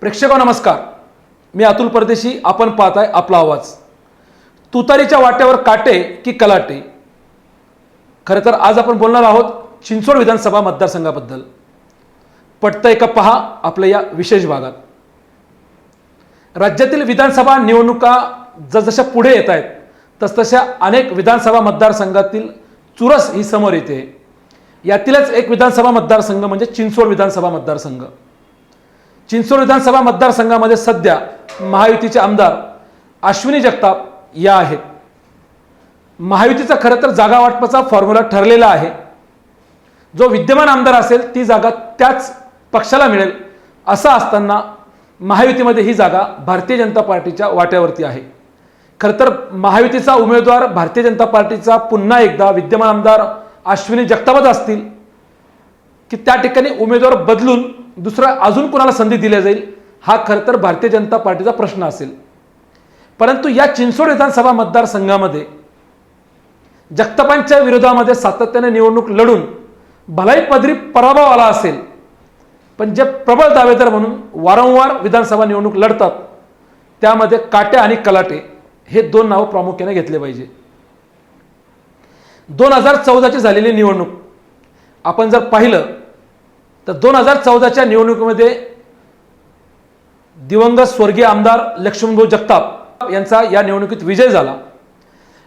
प्रेक्षकांनो नमस्कार, मी अतुल परदेशी. आपण पाहताय आपला आवाज. तुतारीच्या वाट्यावर काटे की कलाटे. खरं तर आज आपण बोलणार आहोत चिंचवड विधानसभा मतदारसंघाबद्दल. पटतंय का पहा आपल्या या विशेष भागात. राज्यातील विधानसभा निवडणुका जसजशा पुढे येत आहेत तसतशा अनेक विधानसभा मतदारसंघातील चुरस ही समोर येते. यातीलच एक विधानसभा मतदारसंघ म्हणजे चिंचवड विधानसभा मतदारसंघ. चिंचवड विधानसभा मतदारसंघामध्ये सध्या महायुतीचे आमदार अश्विनी जगताप या आहेत. महायुतीचा खरं तर जागा वाटपाचा फॉर्म्युला ठरलेला आहे. जो विद्यमान आमदार असेल ती जागा त्याच पक्षाला मिळेल. असं असताना महायुतीमध्ये ही जागा भारतीय जनता पार्टीच्या वाट्यावरती आहे. खरं तर महायुतीचा उमेदवार भारतीय जनता पार्टीचा पुन्हा एकदा विद्यमान आमदार अश्विनी जगतापच असतील की त्या ठिकाणी उमेदवार बदलून दुसरा अजून कोणाला संधी दिली जाईल, हा खरं तर भारतीय जनता पार्टीचा प्रश्न असेल. परंतु या चिंचवड विधानसभा मतदारसंघामध्ये जगतापांच्या विरोधामध्ये सातत्याने निवडणूक लढून भलाई पदरी पराभव आला असेल, पण जे प्रबळ दावेदार म्हणून वारंवार विधानसभा निवडणूक लढतात त्यामध्ये काटे आणि कलाटे हे दोन नाव प्रामुख्याने घेतले पाहिजे. 2014ची झालेली निवडणूक आपण जर पाहिलं तर 2014च्या निवडणुकीमध्ये दिवंगत स्वर्गीय आमदार लक्ष्मणभाऊ जगताप यांचा या निवडणुकीत विजय झाला.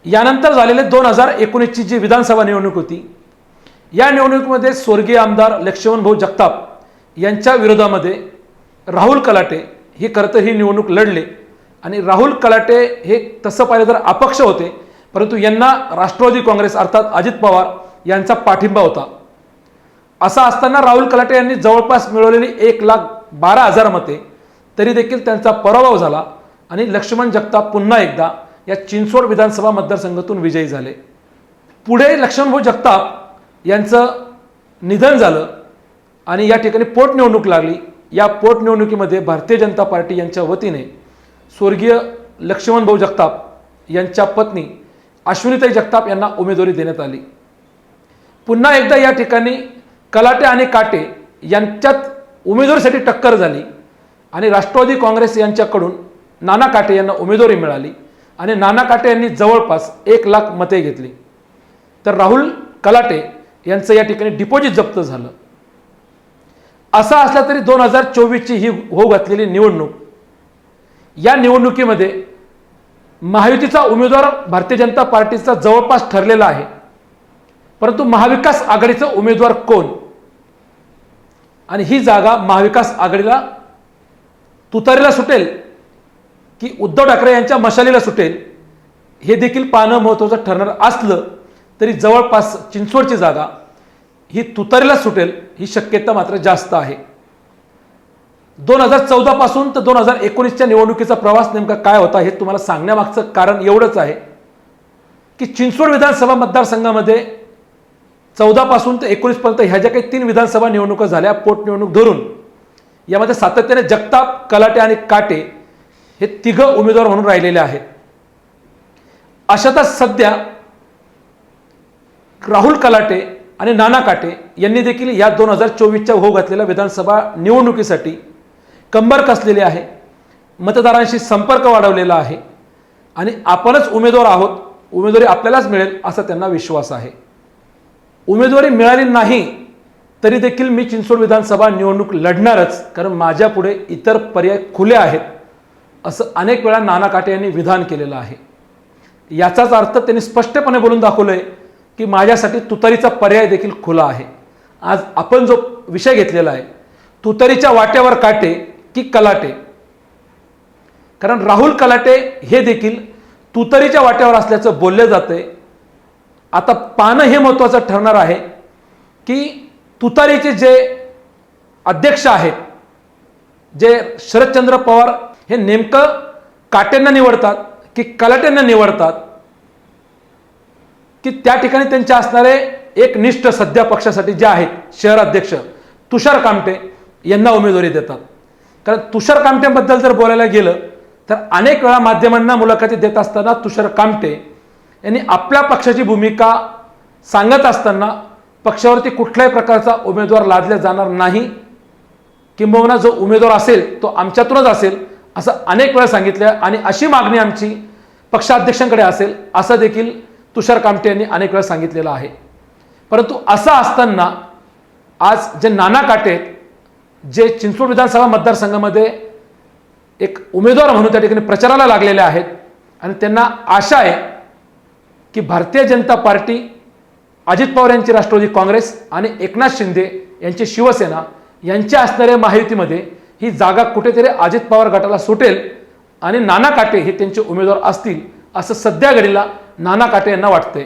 यानंतर झालेले 2019ची जी विधानसभा निवडणूक होती, या निवडणुकीमध्ये स्वर्गीय आमदार लक्ष्मणभाऊ जगताप यांच्या विरोधामध्ये राहुल कलाटे ही खरं तर ही निवडणूक लढले. आणि राहुल कलाटे हे तसं पाहिलं तर अपक्ष होते, परंतु यांना राष्ट्रवादी काँग्रेस अर्थात अजित पवार यांचा पाठिंबा होता. असं असताना राहुल कलाटे यांनी जवळपास मिळवलेली 1,12,000 मते तरी देखील त्यांचा पराभव झाला आणि लक्ष्मण जगताप पुन्हा एकदा या चिंचवड विधानसभा मतदारसंघातून विजयी झाले. पुढे लक्ष्मणभाऊ जगताप यांचं निधन झालं आणि या ठिकाणी पोटनिवडणूक लागली. या पोटनिवडणुकीमध्ये भारतीय जनता पार्टी यांच्या वतीने स्वर्गीय लक्ष्मणभाऊ जगताप यांच्या पत्नी अश्विनीताई जगताप यांना उमेदवारी देण्यात आली. पुन्हा एकदा या ठिकाणी कलाटे आणि काटे यांच्यात उमेदवारीसाठी टक्कर झाली आणि राष्ट्रवादी काँग्रेस यांच्याकडून नाना काटे यांना उमेदवारी मिळाली आणि नाना काटे यांनी जवळपास 1,00,000 मते घेतली. तर राहुल कलाटे यांचं या ठिकाणी डिपॉझिट जप्त झालं. असं असलं तरी 2024ची ही होऊ घातलेली निवडणूक, या निवडणुकीमध्ये महायुतीचा उमेदवार भारतीय जनता पार्टीचा जवळपास ठरलेला आहे, परंतु महाविकास आघाडीचा उमेदवार कोण आणि ही जागा महाविकास आघाडीला तुतारीला सुटेल की उद्धव ठाकरे यांच्या मशालीला सुटेल हे देखील पाहणं महत्त्वाचं ठरणार असलं तरी जवळपास चिंचवडची जागा ही तुतारीला सुटेल ही शक्यता मात्र जास्त आहे. 2014 पासून तर 2019च्या निवडणुकीचा प्रवास नेमका काय होता हे तुम्हाला सांगण्यामागचं कारण एवढंच आहे की चिंचवड विधानसभा मतदारसंघामध्ये 14 पासून ते 19 पर्यंत ह्या ज्या काही 3 विधानसभा निवडणुका झाल्या पोटनिवडणूक धरून, यामध्ये सातत्याने जगताप, कलाटे आणि काटे हे तिघं उमेदवार म्हणून राहिलेले आहेत. अशातच सध्या राहुल कलाटे आणि नाना काटे यांनी देखील या 2024च्या होऊ घातलेल्या विधानसभा निवडणुकीसाठी कंबर कसलेली आहे. मतदारांशी संपर्क वाढवलेला आहे आणि आपणच उमेदवार आहोत, उमेदवारी आपल्यालाच मिळेल असा त्यांना विश्वास आहे. उमेदवारी मिळाली नाही तरी देखील मी चिंचवड विधानसभा निवडणूक लढणारच, कारण माझ्या पुढे इतर पर्याय खुले आहेत असं अनेक वेळा नाना काटे यांनी विधान केलेलं आहे. याचाच अर्थ त्यांनी स्पष्टपणे बोलून दाखवलंय की माझ्यासाठी तुतारीचा पर्याय देखील खुला आहे. आज आपण जो विषय घेतलेला आहे तुतारीच्या वाट्यावर काटे की कलाटे, कारण राहुल कलाटे हे देखील तुतारीच्या वाट्यावर असल्याचं बोलले जाते. आता पाहणं हे महत्त्वाचं ठरणार आहे की तुतारीचे जे अध्यक्ष आहेत, जे शरदचंद्र पवार, हे नेमकं काटेंना निवडतात की कलाटेंना निवडतात की त्या ठिकाणी त्यांचे असणारे एक निष्ठ सध्या पक्षासाठी जे आहेत शहर अध्यक्ष तुषार कामटे यांना उमेदवारी देतात. कारण तुषार कामटेंबद्दल जर बोलायला गेलं तर अनेक वेळा माध्यमांना मुलाखती देत असताना तुषार कामटे यांनी आपल्या पक्षाची भूमिका सांगत असताना पक्षावरती कुठल्याही प्रकारचा उमेदवार लादला जाणार नाही किंबहुना जो उमेदवार असेल तो आमच्यातूनच असेल असं अनेक वेळा सांगितलं आणि अशी मागणी आमची पक्षाध्यक्षांकडे असेल असं देखील तुषार कामटे यांनी अनेक वेळा सांगितलेलं आहे. परंतु असं असताना आज जे नाना काटे आहेत, जे चिंचवड विधानसभा मतदारसंघामध्ये एक उमेदवार म्हणून त्या ठिकाणी प्रचाराला लागलेले आहेत आणि त्यांना आशा आहे की भारतीय जनता पार्टी, अजित पवार यांची राष्ट्रवादी काँग्रेस आणि एकनाथ शिंदे यांची शिवसेना यांच्या असणाऱ्या महायुतीमध्ये ही जागा कुठेतरी अजित पवार गटाला सुटेल आणि नाना काटे हे त्यांचे उमेदवार असतील असं सध्या घडीला नाना काटे यांना वाटतंय.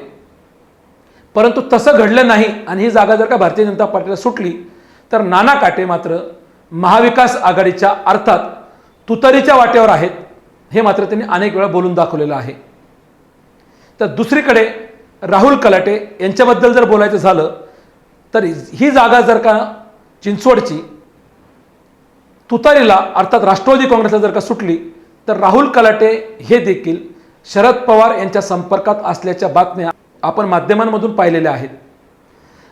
परंतु तसं घडलं नाही आणि ही जागा जर का भारतीय जनता पार्टीला सुटली तर नाना काटे मात्र महाविकास आघाडीच्या अर्थात तुतारीच्या वाट्यावर आहेत, हे मात्र त्यांनी अनेक वेळा बोलून दाखवलेलं आहे. तर दुसरीकडे राहुल कलाटे यांच्याबद्दल जर बोलायचं झालं तर ही जागा जर का चिंचवडची तुतारीला अर्थात राष्ट्रवादी काँग्रेसला जर का सुटली तर राहुल कलाटे हे देखील शरद पवार यांच्या संपर्कात असल्याच्या बातम्या आपण माध्यमांमधून पाहिलेल्या आहेत.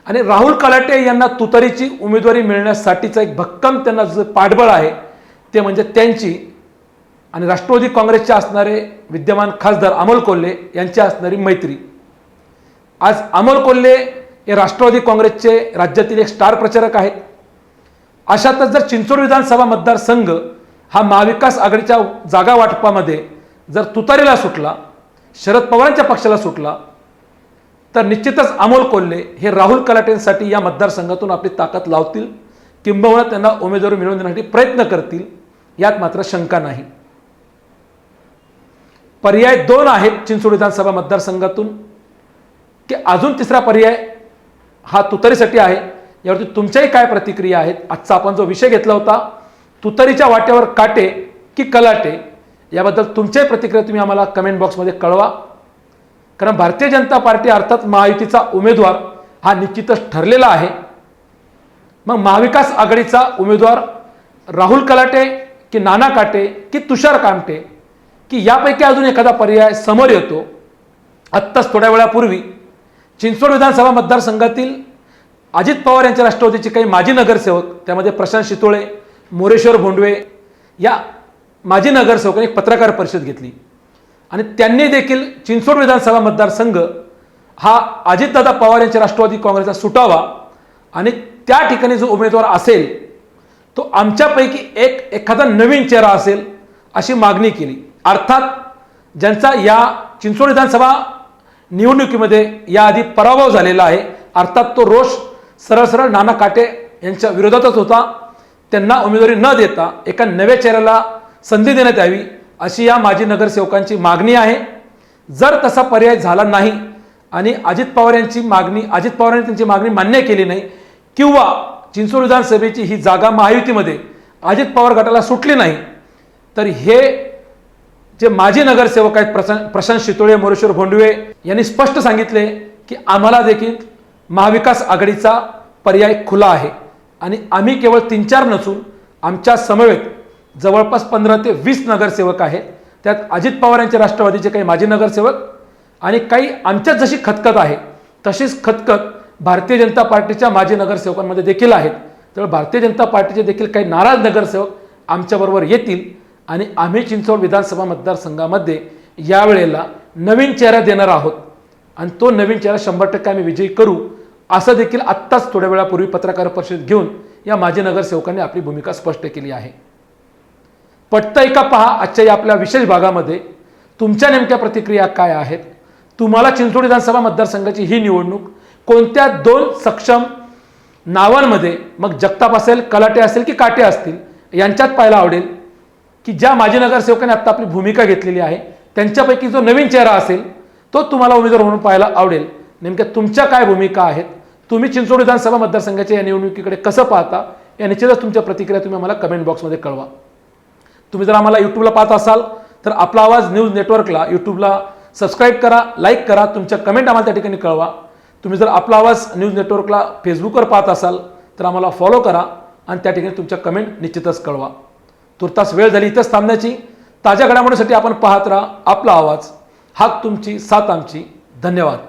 आणि राहुल कलाटे यांना तुतारीची उमेदवारी मिळण्यासाठीचं एक भक्कम त्यांना जे पाठबळ आहे ते म्हणजे त्यांची आणि राष्ट्रवादी काँग्रेसचे असणारे विद्यमान खासदार अमोल कोल्हे यांची असणारी मैत्री. आज अमोल कोल्हे हे राष्ट्रवादी काँग्रेसचे राज्यातील एक स्टार प्रचारक आहेत. अशातच जर चिंचवड विधानसभा मतदारसंघ हा महाविकास आघाडीच्या जागा वाटपामध्ये जर तुतारीला सुटला, शरद पवारांच्या पक्षाला सुटला, तर निश्चितच अमोल कोल्हे हे राहुल कलाटेंसाठी या मतदारसंघातून आपली ताकद लावतील, किंबहुना त्यांना उमेदवारी मिळवून देण्यासाठी प्रयत्न करतील, यात मात्र शंका नाही. पर्याय 2 आहेत चिंचवड विधानसभा मतदारसंघातून, की अजून तिसरा पर्याय हा तुतारीसाठी आहे. यावरती तुमच्याही काय प्रतिक्रिया आहेत? आजचा आपण जो विषय घेतला होता तुतारीच्या वाट्यावर काटे की कलाटे, याबद्दल तुमच्याही प्रतिक्रिया तुम्ही आम्हाला कमेंट बॉक्समध्ये कळवा. कारण भारतीय जनता पार्टी अर्थात महायुतीचा उमेदवार हा निश्चितच ठरलेला आहे. मग महाविकास आघाडीचा उमेदवार राहुल कलाटे की नाना काटे की तुषार कामटे की यापैकी अजून एखादा पर्याय समोर येतो? आत्ताच थोड्या वेळापूर्वी चिंचवड विधानसभा मतदारसंघातील अजित पवार यांच्या राष्ट्रवादीचे काही माजी नगरसेवक, त्यामध्ये प्रशांत शितोळे, मोरेश्वर भोंडवे या माजी नगरसेवकांनी एक पत्रकार परिषद घेतली आणि त्यांनी देखील चिंचवड विधानसभा मतदारसंघ हा अजितदादा पवार यांच्या राष्ट्रवादी काँग्रेसचा सुटावा आणि त्या ठिकाणी जो उमेदवार असेल तो आमच्यापैकी एखादा नवीन चेहरा असेल अशी मागणी केली. अर्थात ज्यांचा या चिंचवड विधानसभा निवडणुकीमध्ये याआधी पराभव झालेला आहे, अर्थात तो रोष सरळ सरळ नाना काटे यांच्या विरोधातच होता, त्यांना उमेदवारी न देता एका नव्या चेहऱ्याला संधी देण्यात यावी अशी या माजी नगरसेवकांची मागणी आहे. जर तसा पर्याय झाला नाही आणि अजित पवारांनी त्यांची मागणी मान्य केली नाही किंवा चिंचवड विधानसभेची ही जागा महायुतीमध्ये अजित पवार गटाला सुटली नाही तर हे जे माजी नगरसेवक आहेत प्रशांत शितोळे, मोरेश्वर भोंडवे यांनी स्पष्ट सांगितले की आम्हाला देखील महाविकास आघाडीचा पर्याय खुला आहे आणि आम्ही केवळ 3-4 नसून आमच्या समवेत जवळपास 15 ते 20 नगरसेवक आहेत. त्यात अजित पवार यांच्या राष्ट्रवादीचे काही माजी नगरसेवक आणि काही आमच्यात जशी खतखत आहे तशीच खतखत भारतीय जनता पार्टीच्या माजी नगरसेवकांमध्ये देखील आहेत. तर भारतीय जनता पार्टीचे देखील काही नाराज नगरसेवक आमच्याबरोबर येतील आणि आम्ही चिंचवड विधानसभा मतदारसंघामध्ये यावेळेला नवीन चेहरा देणार आहोत आणि तो नवीन चेहरा 100% आम्ही विजयी करू, असं देखील आत्ताच थोड्या वेळापूर्वी पत्रकार परिषद घेऊन या माजी नगरसेवकांनी आपली भूमिका स्पष्ट केली आहे. पटतंय का पहा आजच्या या आपल्या विशेष भागामध्ये. तुमच्या नेमक्या प्रतिक्रिया काय आहेत? तुम्हाला चिंचवड विधानसभा मतदारसंघाची ही निवडणूक कोणत्या 2 सक्षम नावांमध्ये, मग जगताप असेल, कलाटे असेल की काटे असतील, यांच्यात पाहायला आवडेल की ज्या माजी नगरसेवकांनी आत्ता आपली भूमिका घेतलेली आहे त्यांच्यापैकी जो नवीन चेहरा असेल तो तुम्हाला उमेदवार म्हणून पाहायला आवडेल? नेमक्या तुमच्या काय भूमिका आहेत? तुम्ही चिंचवड विधानसभा मतदारसंघाच्या या निवडणुकीकडे कसं पाहता? या निश्चितच तुमच्या प्रतिक्रिया तुम्ही आम्हाला कमेंट बॉक्समध्ये कळवा. तुम्ही जर आम्हाला यूट्यूबला पाहत असाल तर आपला आवाज न्यूज नेटवर्कला यूट्यूबला सबस्क्राईब करा, लाईक करा, तुमच्या कमेंट आम्हाला त्या ठिकाणी कळवा. तुम्ही जर आपला आवाज न्यूज नेटवर्कला फेसबुकवर पाहत असाल तर आम्हाला फॉलो करा आणि त्या ठिकाणी तुमच्या कमेंट निश्चितच कळवा. तुर्तास वेळ झाली इथंच थांबण्याची. ताज्या घडामोडीसाठी आपण पाहत राहा आपला आवाज, हाक तुमची, साथ आमची. धन्यवाद.